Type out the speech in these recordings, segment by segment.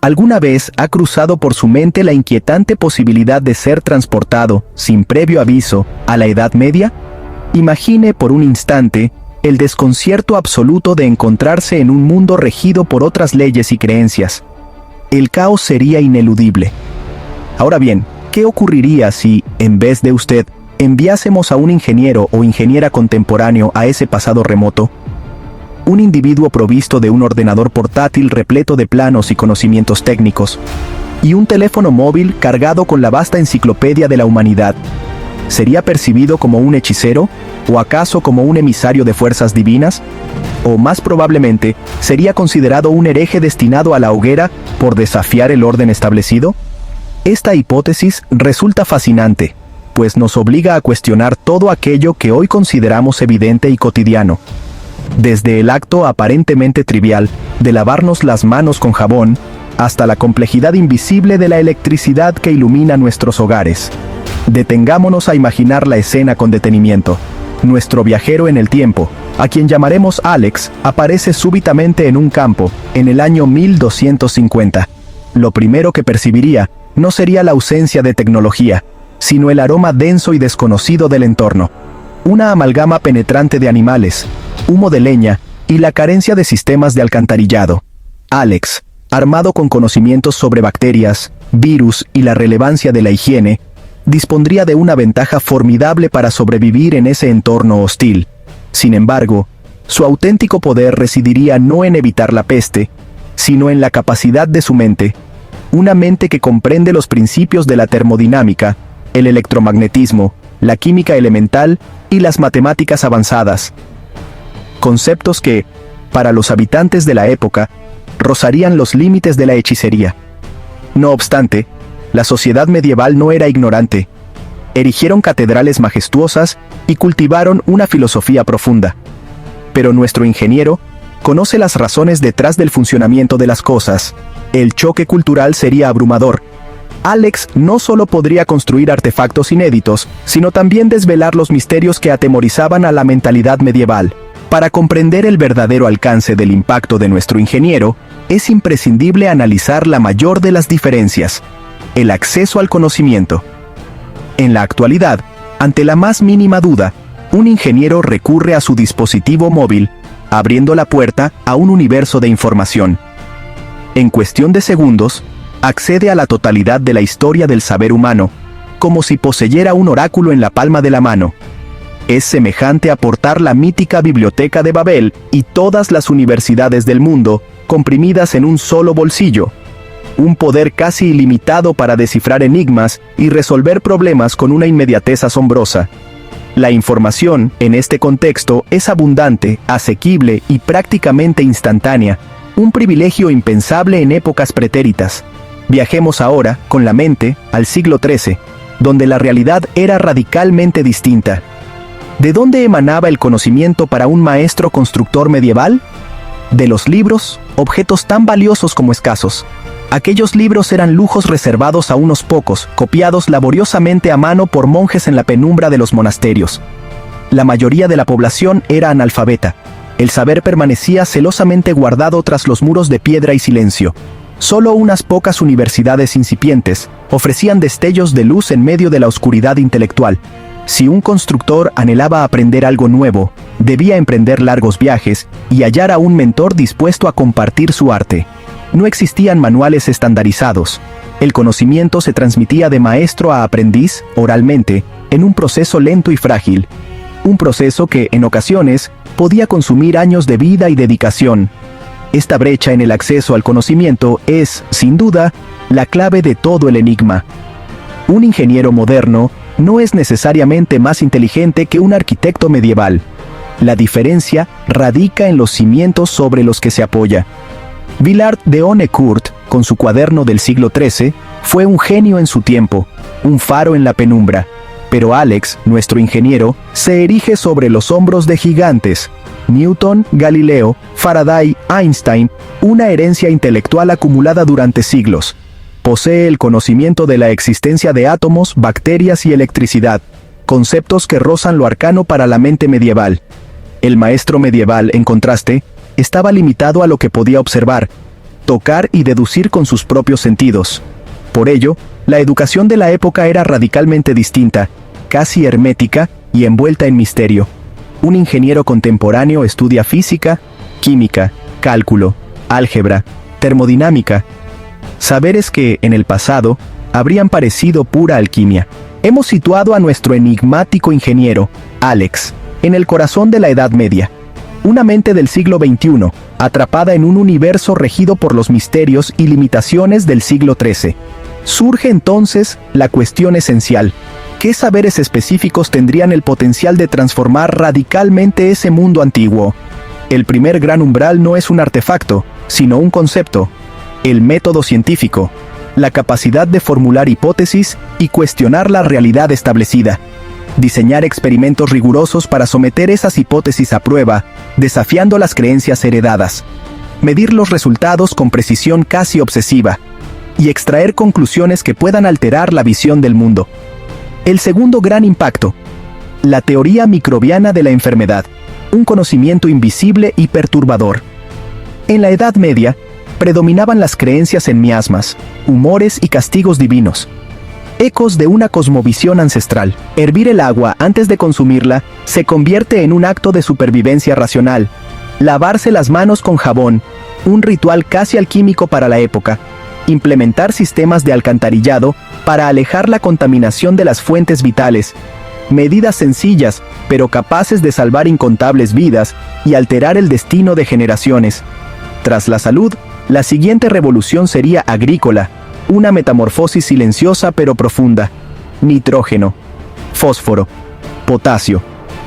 ¿Alguna vez ha cruzado por su mente la inquietante posibilidad de ser transportado, sin previo aviso, a la Edad Media? Imagine por un instante el desconcierto absoluto de encontrarse en un mundo regido por otras leyes y creencias. El caos sería ineludible. Ahora bien, ¿qué ocurriría si, en vez de usted, enviásemos a un ingeniero o ingeniera contemporáneo a ese pasado remoto? Un individuo provisto de un ordenador portátil repleto de planos y conocimientos técnicos, y un teléfono móvil cargado con la vasta enciclopedia de la humanidad. ¿Sería percibido como un hechicero, o acaso como un emisario de fuerzas divinas? ¿O más probablemente, sería considerado un hereje destinado a la hoguera por desafiar el orden establecido? Esta hipótesis resulta fascinante, pues nos obliga a cuestionar todo aquello que hoy consideramos evidente y cotidiano. Desde el acto aparentemente trivial de lavarnos las manos con jabón, hasta la complejidad invisible de la electricidad que ilumina nuestros hogares. Detengámonos a imaginar la escena con detenimiento. Nuestro viajero en el tiempo, a quien llamaremos Alex, aparece súbitamente en un campo, en el año 1250. Lo primero que percibiría no sería la ausencia de tecnología, sino el aroma denso y desconocido del entorno. Una amalgama penetrante de animales, humo de leña y la carencia de sistemas de alcantarillado. Alex, armado con conocimientos sobre bacterias, virus y la relevancia de la higiene, dispondría de una ventaja formidable para sobrevivir en ese entorno hostil. Sin embargo, su auténtico poder residiría no en evitar la peste, sino en la capacidad de su mente, una mente que comprende los principios de la termodinámica, el electromagnetismo, la química elemental y las matemáticas avanzadas. Conceptos que, para los habitantes de la época, rozarían los límites de la hechicería. No obstante, la sociedad medieval no era ignorante. Erigieron catedrales majestuosas y cultivaron una filosofía profunda. Pero nuestro ingeniero conoce las razones detrás del funcionamiento de las cosas. El choque cultural sería abrumador. Alex no solo podría construir artefactos inéditos, sino también desvelar los misterios que atemorizaban a la mentalidad medieval. Para comprender el verdadero alcance del impacto de nuestro ingeniero, es imprescindible analizar la mayor de las diferencias: el acceso al conocimiento. En la actualidad, ante la más mínima duda, un ingeniero recurre a su dispositivo móvil, abriendo la puerta a un universo de información. En cuestión de segundos, accede a la totalidad de la historia del saber humano, como si poseyera un oráculo en la palma de la mano. Es semejante a portar la mítica biblioteca de Babel y todas las universidades del mundo, comprimidas en un solo bolsillo. Un poder casi ilimitado para descifrar enigmas y resolver problemas con una inmediatez asombrosa. La información, en este contexto, es abundante, asequible y prácticamente instantánea, un privilegio impensable en épocas pretéritas. Viajemos ahora, con la mente, al siglo XIII, donde la realidad era radicalmente distinta. ¿De dónde emanaba el conocimiento para un maestro constructor medieval? De los libros, objetos tan valiosos como escasos. Aquellos libros eran lujos reservados a unos pocos, copiados laboriosamente a mano por monjes en la penumbra de los monasterios. La mayoría de la población era analfabeta. El saber permanecía celosamente guardado tras los muros de piedra y silencio. Solo unas pocas universidades incipientes ofrecían destellos de luz en medio de la oscuridad intelectual. Si un constructor anhelaba aprender algo nuevo, debía emprender largos viajes y hallar a un mentor dispuesto a compartir su arte. No existían manuales estandarizados. El conocimiento se transmitía de maestro a aprendiz, oralmente, en un proceso lento y frágil. Un proceso que, en ocasiones, podía consumir años de vida y dedicación. Esta brecha en el acceso al conocimiento es, sin duda, la clave de todo el enigma. Un ingeniero moderno no es necesariamente más inteligente que un arquitecto medieval. La diferencia radica en los cimientos sobre los que se apoya. Villard de Honnecourt, con su cuaderno del siglo XIII, fue un genio en su tiempo, un faro en la penumbra. Pero Alex, nuestro ingeniero, se erige sobre los hombros de gigantes. Newton, Galileo, Faraday, Einstein, una herencia intelectual acumulada durante siglos. Posee el conocimiento de la existencia de átomos, bacterias y electricidad, conceptos que rozan lo arcano para la mente medieval. El maestro medieval, en contraste, estaba limitado a lo que podía observar. tocar y deducir con sus propios sentidos. Por ello, la educación de la época era radicalmente distinta, casi hermética y envuelta en misterio. Un ingeniero contemporáneo estudia física, química, cálculo, álgebra, termodinámica, saberes que, en el pasado, habrían parecido pura alquimia. Hemos situado a nuestro enigmático ingeniero, Alex, en el corazón de la Edad Media. Una mente del siglo XXI, atrapada en un universo regido por los misterios y limitaciones del siglo XIII. Surge entonces la cuestión esencial: ¿qué saberes específicos tendrían el potencial de transformar radicalmente ese mundo antiguo? El primer gran umbral no es un artefacto, sino un concepto: el método científico, la capacidad de formular hipótesis y cuestionar la realidad establecida. Diseñar experimentos rigurosos para someter esas hipótesis a prueba, desafiando las creencias heredadas. Medir los resultados con precisión casi obsesiva. Y extraer conclusiones que puedan alterar la visión del mundo. El segundo gran impacto: la teoría microbiana de la enfermedad, un conocimiento invisible y perturbador. En la Edad Media, predominaban las creencias en miasmas, humores y castigos divinos. Ecos de una cosmovisión ancestral. Hervir el agua antes de consumirla se convierte en un acto de supervivencia racional. Lavarse las manos con jabón, un ritual casi alquímico para la época. Implementar sistemas de alcantarillado para alejar la contaminación de las fuentes vitales. Medidas sencillas, pero capaces de salvar incontables vidas y alterar el destino de generaciones. Tras la salud, la siguiente revolución sería agrícola, una metamorfosis silenciosa pero profunda. Nitrógeno, fósforo, potasio.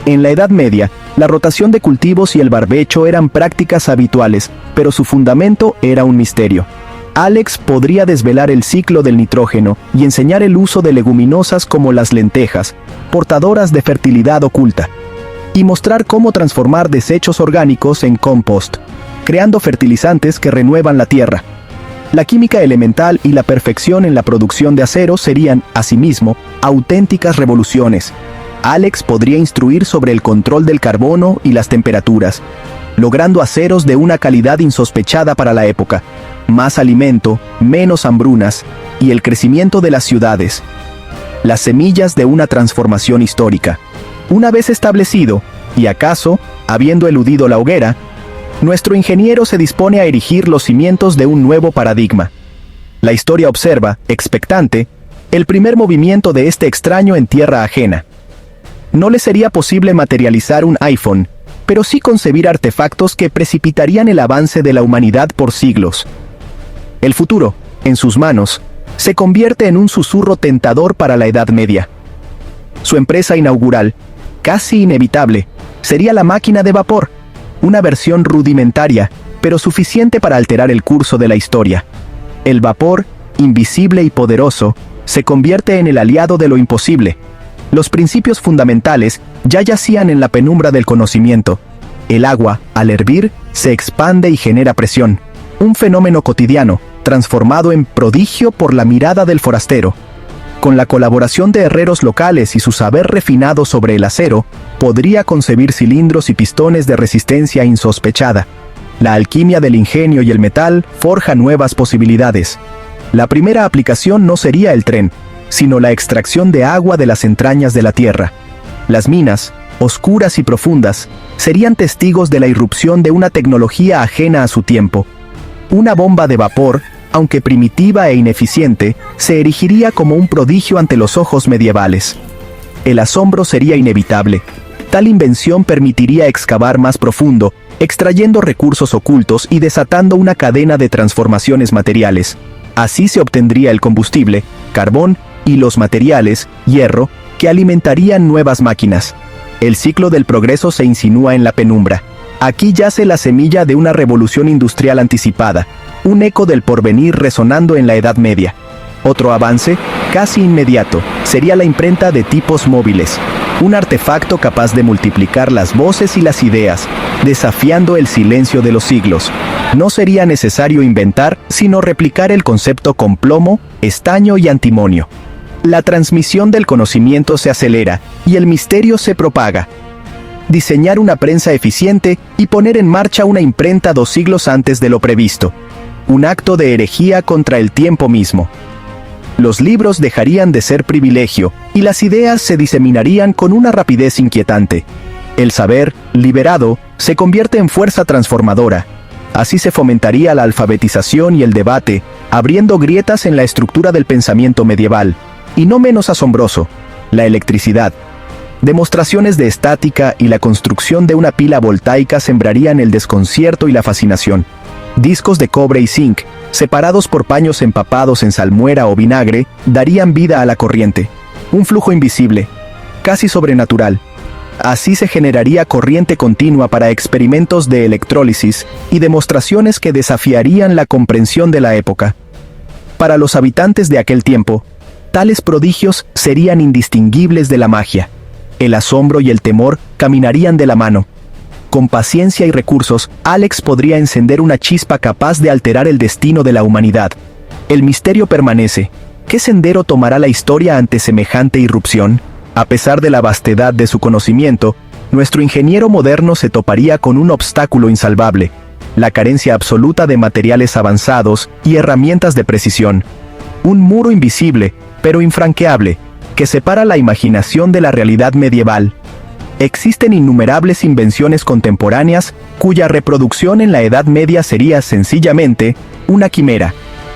En la Edad Media, la rotación de cultivos y el barbecho eran prácticas habituales, pero su fundamento era un misterio. Alex podría desvelar el ciclo del nitrógeno y enseñar el uso de leguminosas como las lentejas, portadoras de fertilidad oculta, y mostrar cómo transformar desechos orgánicos en compost, creando fertilizantes que renuevan la tierra. La química elemental y la perfección en la producción de acero serían, asimismo, auténticas revoluciones. Alex podría instruir sobre el control del carbono y las temperaturas, logrando aceros de una calidad insospechada para la época. Más alimento, menos hambrunas, y el crecimiento de las ciudades. Las semillas de una transformación histórica. Una vez establecido, y acaso, habiendo eludido la hoguera, nuestro ingeniero se dispone a erigir los cimientos de un nuevo paradigma. La historia observa, expectante, el primer movimiento de este extraño en tierra ajena. No le sería posible materializar un iPhone, pero sí concebir artefactos que precipitarían el avance de la humanidad por siglos. El futuro, en sus manos, se convierte en un susurro tentador para la Edad Media. Su empresa inaugural, casi inevitable, sería la máquina de vapor, una versión rudimentaria, pero suficiente para alterar el curso de la historia. El vapor, invisible y poderoso, se convierte en el aliado de lo imposible. Los principios fundamentales ya yacían en la penumbra del conocimiento. El agua, al hervir, se expande y genera presión. Un fenómeno cotidiano, transformado en prodigio por la mirada del forastero. Con la colaboración de herreros locales y su saber refinado sobre el acero, podría concebir cilindros y pistones de resistencia insospechada. La alquimia del ingenio y el metal forja nuevas posibilidades. La primera aplicación no sería el tren, sino la extracción de agua de las entrañas de la tierra. Las minas, oscuras y profundas, serían testigos de la irrupción de una tecnología ajena a su tiempo. Una bomba de vapor, aunque primitiva e ineficiente, se erigiría como un prodigio ante los ojos medievales. El asombro sería inevitable. Tal invención permitiría excavar más profundo, extrayendo recursos ocultos y desatando una cadena de transformaciones materiales. Así se obtendría el combustible, carbón, y los materiales, hierro, que alimentarían nuevas máquinas. El ciclo del progreso se insinúa en la penumbra. Aquí yace la semilla de una revolución industrial anticipada, un eco del porvenir resonando en la Edad Media. Otro avance, casi inmediato, sería la imprenta de tipos móviles, un artefacto capaz de multiplicar las voces y las ideas, desafiando el silencio de los siglos. No sería necesario inventar, sino replicar el concepto con plomo, estaño y antimonio. La transmisión del conocimiento se acelera, y el misterio se propaga. Diseñar una prensa eficiente y poner en marcha una imprenta 2 siglos antes de lo previsto. un acto de herejía contra el tiempo mismo. Los libros dejarían de ser privilegio, y las ideas se diseminarían con una rapidez inquietante. El saber, liberado, se convierte en fuerza transformadora. Así se fomentaría la alfabetización y el debate, abriendo grietas en la estructura del pensamiento medieval. Y no menos asombroso, la electricidad. Demostraciones de estática y la construcción de una pila voltaica sembrarían el desconcierto y la fascinación. Discos de cobre y zinc, separados por paños empapados en salmuera o vinagre, darían vida a la corriente. Un flujo invisible, casi sobrenatural. Así se generaría corriente continua para experimentos de electrólisis y demostraciones que desafiarían la comprensión de la época. Para los habitantes de aquel tiempo, tales prodigios serían indistinguibles de la magia. El asombro y el temor caminarían de la mano. Con paciencia y recursos, Alex podría encender una chispa capaz de alterar el destino de la humanidad. El misterio permanece. ¿Qué sendero tomará la historia ante semejante irrupción? A pesar de la vastedad de su conocimiento, nuestro ingeniero moderno se toparía con un obstáculo insalvable: la carencia absoluta de materiales avanzados y herramientas de precisión. Un muro invisible, pero infranqueable, que separa la imaginación de la realidad medieval. Existen innumerables invenciones contemporáneas cuya reproducción en la Edad Media sería sencillamente una quimera.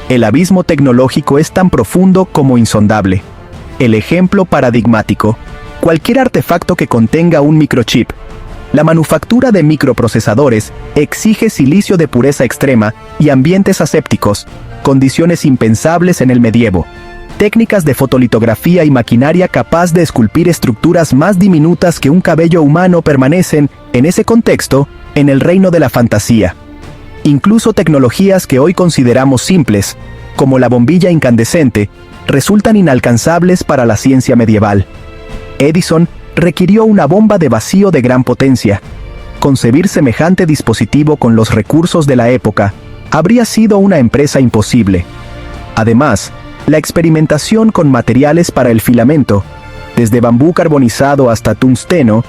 El abismo tecnológico es tan profundo como insondable. El ejemplo paradigmático: cualquier artefacto que contenga un microchip. La manufactura de microprocesadores exige silicio de pureza extrema y ambientes asépticos, condiciones impensables en el medievo. Técnicas de fotolitografía y maquinaria capaz de esculpir estructuras más diminutas que un cabello humano permanecen, en ese contexto, en el reino de la fantasía. Incluso tecnologías que hoy consideramos simples, como la bombilla incandescente, resultan inalcanzables para la ciencia medieval. Edison requirió una bomba de vacío de gran potencia. Concebir semejante dispositivo con los recursos de la época habría sido una empresa imposible. Además, la experimentación con materiales para el filamento, desde bambú carbonizado hasta tungsteno,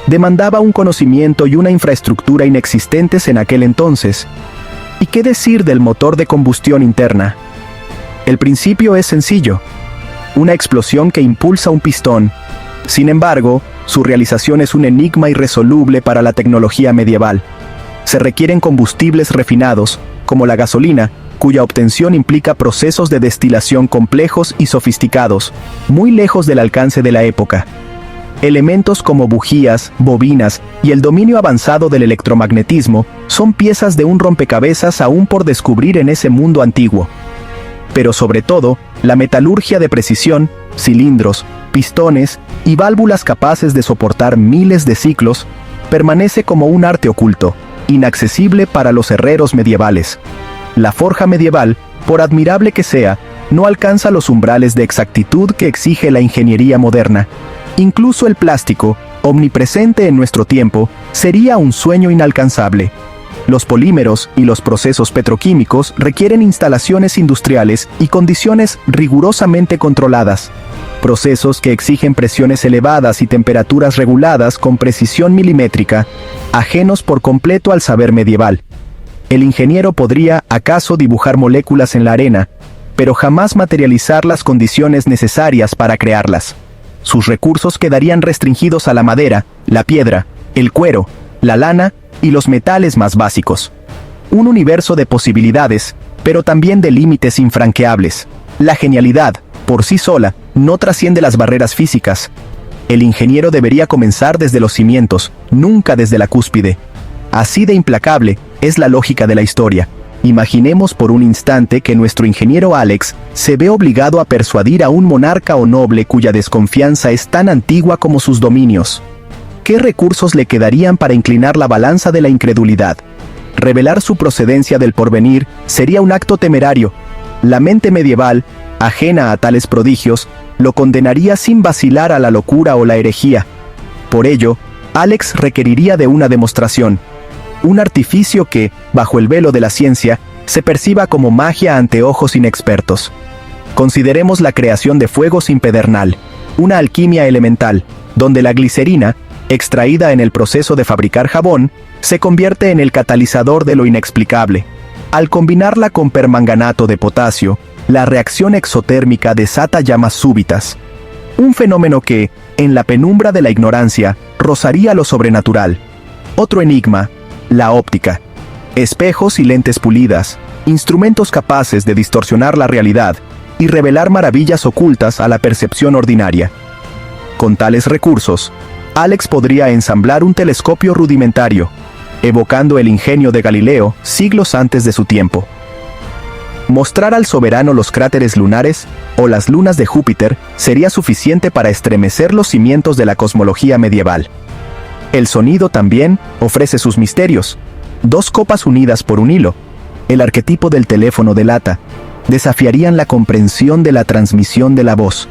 demandaba un conocimiento y una infraestructura inexistentes en aquel entonces. ¿Y qué decir del motor de combustión interna? El principio es sencillo: una explosión que impulsa un pistón. Sin embargo, su realización es un enigma irresoluble para la tecnología medieval. Se requieren combustibles refinados, como la gasolina, cuya obtención implica procesos de destilación complejos y sofisticados, muy lejos del alcance de la época. Elementos como bujías, bobinas y el dominio avanzado del electromagnetismo son piezas de un rompecabezas aún por descubrir en ese mundo antiguo. Pero sobre todo, la metalurgia de precisión, cilindros, pistones y válvulas capaces de soportar miles de ciclos, permanece como un arte oculto, inaccesible para los herreros medievales. La forja medieval, por admirable que sea, no alcanza los umbrales de exactitud que exige la ingeniería moderna. Incluso el plástico, omnipresente en nuestro tiempo, sería un sueño inalcanzable. Los polímeros y los procesos petroquímicos requieren instalaciones industriales y condiciones rigurosamente controladas. Procesos que exigen presiones elevadas y temperaturas reguladas con precisión milimétrica, ajenos por completo al saber medieval. El ingeniero podría, acaso, dibujar moléculas en la arena, pero jamás materializar las condiciones necesarias para crearlas. Sus recursos quedarían restringidos a la madera, la piedra, el cuero, la lana y los metales más básicos. Un universo de posibilidades, pero también de límites infranqueables. La genialidad, por sí sola, no trasciende las barreras físicas. El ingeniero debería comenzar desde los cimientos, nunca desde la cúspide. Así de implacable es la lógica de la historia. Imaginemos por un instante que nuestro ingeniero Alex se ve obligado a persuadir a un monarca o noble cuya desconfianza es tan antigua como sus dominios. ¿Qué recursos le quedarían para inclinar la balanza de la incredulidad? Revelar su procedencia del porvenir sería un acto temerario. La mente medieval, ajena a tales prodigios, lo condenaría sin vacilar a la locura o la herejía. Por ello, Alex requeriría de una demostración. Un artificio que, bajo el velo de la ciencia, se perciba como magia ante ojos inexpertos. Consideremos la creación de fuego sin pedernal, una alquimia elemental, donde la glicerina, extraída en el proceso de fabricar jabón, se convierte en el catalizador de lo inexplicable. Al combinarla con permanganato de potasio, la reacción exotérmica desata llamas súbitas. Un fenómeno que, en la penumbra de la ignorancia, rozaría lo sobrenatural. Otro enigma, la óptica. Espejos y lentes pulidas, instrumentos capaces de distorsionar la realidad y revelar maravillas ocultas a la percepción ordinaria. Con tales recursos, Alex podría ensamblar un telescopio rudimentario, evocando el ingenio de Galileo siglos antes de su tiempo. Mostrar al soberano los cráteres lunares o las lunas de Júpiter sería suficiente para estremecer los cimientos de la cosmología medieval. El sonido también ofrece sus misterios. Dos copas unidas por un hilo, el arquetipo del teléfono de lata, desafiarían la comprensión de la transmisión de la voz.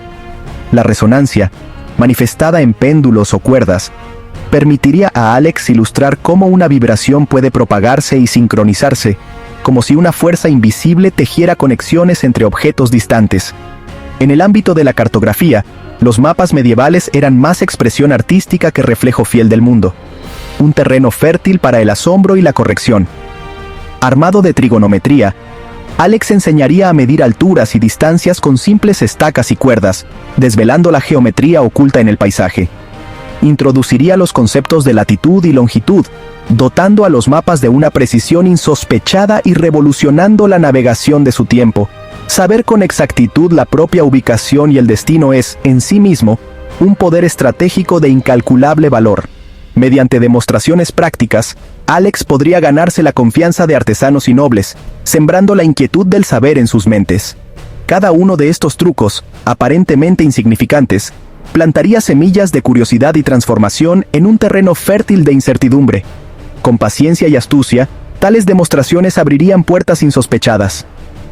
La resonancia, manifestada en péndulos o cuerdas, permitiría a Alex ilustrar cómo una vibración puede propagarse y sincronizarse, como si una fuerza invisible tejiera conexiones entre objetos distantes. En el ámbito de la cartografía, los mapas medievales eran más expresión artística que reflejo fiel del mundo. Un terreno fértil para el asombro y la corrección. Armado de trigonometría, Alex enseñaría a medir alturas y distancias con simples estacas y cuerdas, desvelando la geometría oculta en el paisaje. Introduciría los conceptos de latitud y longitud, dotando a los mapas de una precisión insospechada y revolucionando la navegación de su tiempo. Saber con exactitud la propia ubicación y el destino es, en sí mismo, un poder estratégico de incalculable valor. Mediante demostraciones prácticas, Alex podría ganarse la confianza de artesanos y nobles, sembrando la inquietud del saber en sus mentes. Cada uno de estos trucos, aparentemente insignificantes, plantaría semillas de curiosidad y transformación en un terreno fértil de incertidumbre. Con paciencia y astucia, tales demostraciones abrirían puertas insospechadas.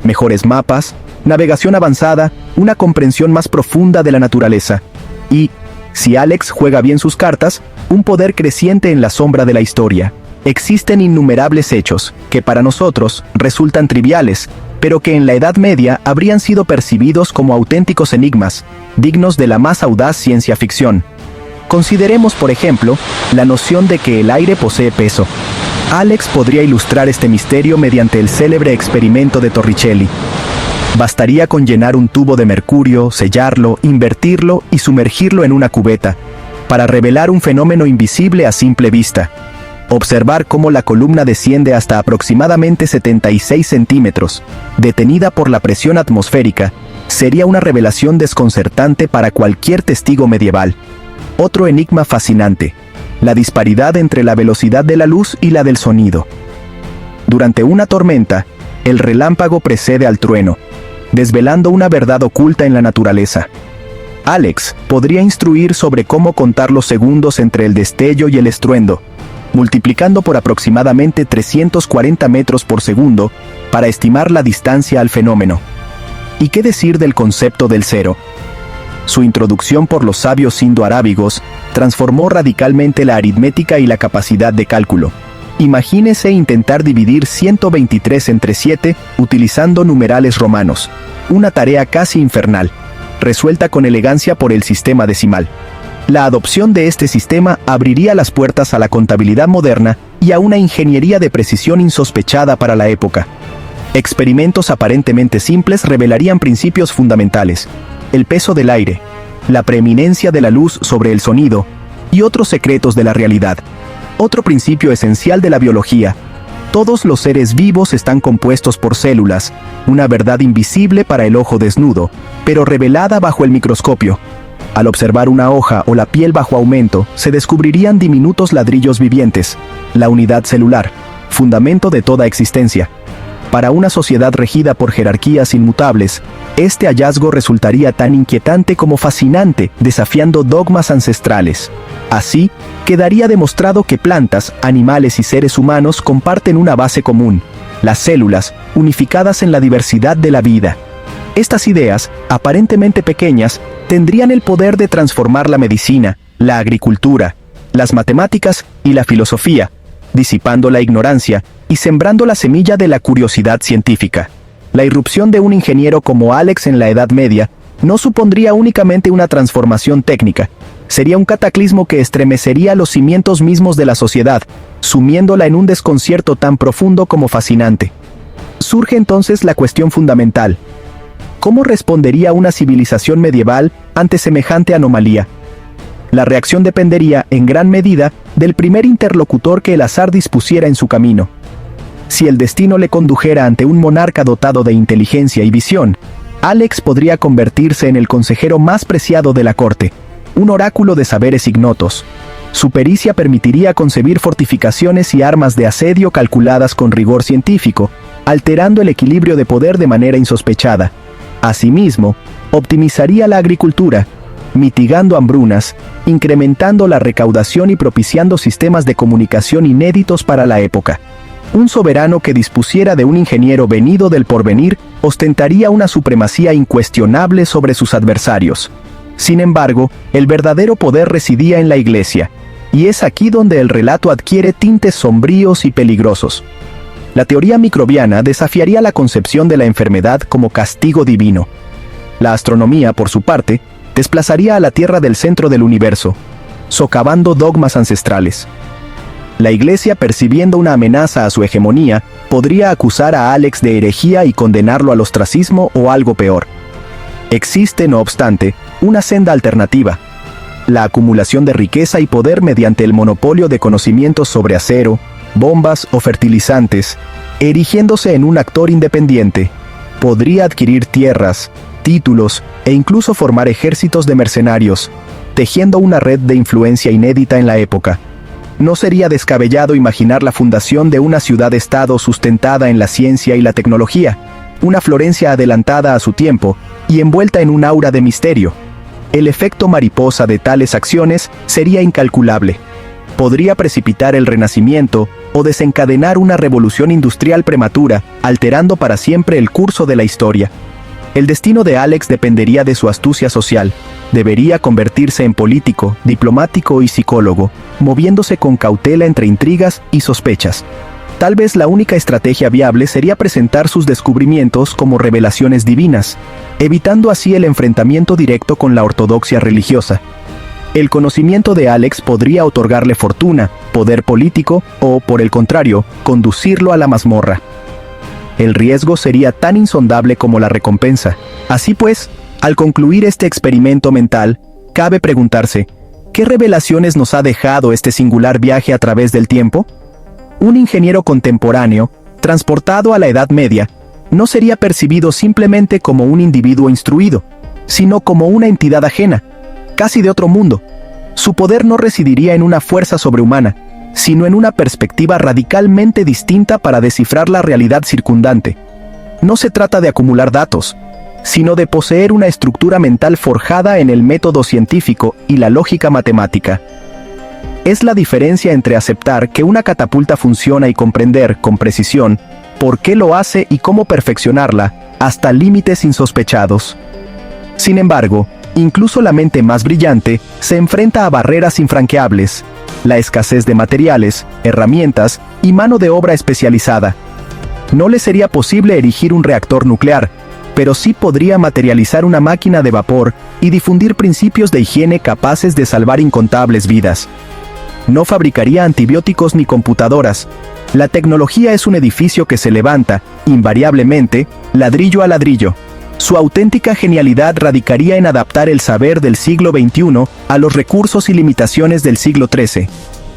Mejores mapas, navegación avanzada, una comprensión más profunda de la naturaleza. Y, si Alex juega bien sus cartas, un poder creciente en la sombra de la historia. Existen innumerables hechos, que para nosotros resultan triviales, pero que en la Edad Media habrían sido percibidos como auténticos enigmas, dignos de la más audaz ciencia ficción. Consideremos, por ejemplo, la noción de que el aire posee peso. Alex podría ilustrar este misterio mediante el célebre experimento de Torricelli. Bastaría con llenar un tubo de mercurio, sellarlo, invertirlo y sumergirlo en una cubeta, para revelar un fenómeno invisible a simple vista. Observar cómo la columna desciende hasta aproximadamente 76 centímetros, detenida por la presión atmosférica, sería una revelación desconcertante para cualquier testigo medieval. Otro enigma fascinante: la disparidad entre la velocidad de la luz y la del sonido. Durante una tormenta, el relámpago precede al trueno, desvelando una verdad oculta en la naturaleza. Alex podría instruir sobre cómo contar los segundos entre el destello y el estruendo, multiplicando por aproximadamente 340 metros por segundo para estimar la distancia al fenómeno. ¿Y qué decir del concepto del cero? Su introducción por los sabios indo-arábigos transformó radicalmente la aritmética y la capacidad de cálculo. Imagínese intentar dividir 123 entre 7 utilizando numerales romanos, una tarea casi infernal, resuelta con elegancia por el sistema decimal. La adopción de este sistema abriría las puertas a la contabilidad moderna y a una ingeniería de precisión insospechada para la época. Experimentos aparentemente simples revelarían principios fundamentales: el peso del aire, la preeminencia de la luz sobre el sonido y otros secretos de la realidad. Otro principio esencial de la biología: todos los seres vivos están compuestos por células, una verdad invisible para el ojo desnudo, pero revelada bajo el microscopio. Al observar una hoja o la piel bajo aumento, se descubrirían diminutos ladrillos vivientes, la unidad celular, fundamento de toda existencia. Para una sociedad regida por jerarquías inmutables, este hallazgo resultaría tan inquietante como fascinante, desafiando dogmas ancestrales. Así, quedaría demostrado que plantas, animales y seres humanos comparten una base común: las células, unificadas en la diversidad de la vida. Estas ideas, aparentemente pequeñas, tendrían el poder de transformar la medicina, la agricultura, las matemáticas y la filosofía, disipando la ignorancia y sembrando la semilla de la curiosidad científica. La irrupción de un ingeniero como Alex en la Edad Media no supondría únicamente una transformación técnica, sería un cataclismo que estremecería los cimientos mismos de la sociedad, sumiéndola en un desconcierto tan profundo como fascinante. Surge entonces la cuestión fundamental. ¿Cómo respondería una civilización medieval ante semejante anomalía? La reacción dependería, en gran medida, del primer interlocutor que el azar dispusiera en su camino. Si el destino le condujera ante un monarca dotado de inteligencia y visión, Alex podría convertirse en el consejero más preciado de la corte, un oráculo de saberes ignotos. Su pericia permitiría concebir fortificaciones y armas de asedio calculadas con rigor científico, alterando el equilibrio de poder de manera insospechada. Asimismo, optimizaría la agricultura, mitigando hambrunas, incrementando la recaudación y propiciando sistemas de comunicación inéditos para la época. Un soberano que dispusiera de un ingeniero venido del porvenir ostentaría una supremacía incuestionable sobre sus adversarios. Sin embargo, el verdadero poder residía en la Iglesia, y es aquí donde el relato adquiere tintes sombríos y peligrosos. La teoría microbiana desafiaría la concepción de la enfermedad como castigo divino. La astronomía, por su parte, desplazaría a la Tierra del centro del universo, socavando dogmas ancestrales. La Iglesia, percibiendo una amenaza a su hegemonía, podría acusar a Alex de herejía y condenarlo al ostracismo o algo peor. Existe, no obstante, una senda alternativa: la acumulación de riqueza y poder mediante el monopolio de conocimientos sobre acero, bombas o fertilizantes. Erigiéndose en un actor independiente, podría adquirir tierras, títulos e incluso formar ejércitos de mercenarios, tejiendo una red de influencia inédita en la época. No sería descabellado imaginar la fundación de una ciudad-estado sustentada en la ciencia y la tecnología, una Florencia adelantada a su tiempo y envuelta en un aura de misterio. El efecto mariposa de tales acciones sería incalculable. Podría precipitar el Renacimiento o desencadenar una revolución industrial prematura, alterando para siempre el curso de la historia. El destino de Alex dependería de su astucia social. Debería convertirse en político, diplomático y psicólogo, moviéndose con cautela entre intrigas y sospechas. Tal vez la única estrategia viable sería presentar sus descubrimientos como revelaciones divinas, evitando así el enfrentamiento directo con la ortodoxia religiosa. El conocimiento de Alex podría otorgarle fortuna, poder político o, por el contrario, conducirlo a la mazmorra. El riesgo sería tan insondable como la recompensa. Así pues, al concluir este experimento mental, cabe preguntarse, ¿qué revelaciones nos ha dejado este singular viaje a través del tiempo? Un ingeniero contemporáneo, transportado a la Edad Media, no sería percibido simplemente como un individuo instruido, sino como una entidad ajena, casi de otro mundo. Su poder no residiría en una fuerza sobrehumana, sino en una perspectiva radicalmente distinta para descifrar la realidad circundante. No se trata de acumular datos, sino de poseer una estructura mental forjada en el método científico y la lógica matemática. Es la diferencia entre aceptar que una catapulta funciona y comprender, con precisión, por qué lo hace y cómo perfeccionarla, hasta límites insospechados. Sin embargo, incluso la mente más brillante se enfrenta a barreras infranqueables: la escasez de materiales, herramientas y mano de obra especializada. No le sería posible erigir un reactor nuclear, pero sí podría materializar una máquina de vapor y difundir principios de higiene capaces de salvar incontables vidas. No fabricaría antibióticos ni computadoras. La tecnología es un edificio que se levanta, invariablemente, ladrillo a ladrillo. Su auténtica genialidad radicaría en adaptar el saber del siglo XXI a los recursos y limitaciones del siglo XIII.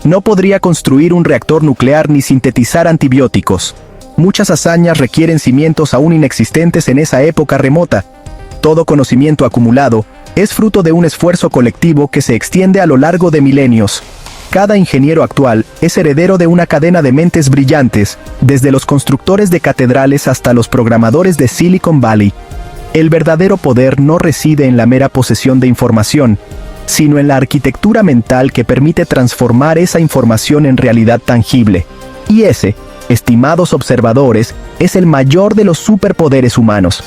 No podría construir un reactor nuclear ni sintetizar antibióticos. Muchas hazañas requieren cimientos aún inexistentes en esa época remota. Todo conocimiento acumulado es fruto de un esfuerzo colectivo que se extiende a lo largo de milenios. Cada ingeniero actual es heredero de una cadena de mentes brillantes, desde los constructores de catedrales hasta los programadores de Silicon Valley. El verdadero poder no reside en la mera posesión de información, sino en la arquitectura mental que permite transformar esa información en realidad tangible. Y ese, estimados observadores, es el mayor de los superpoderes humanos.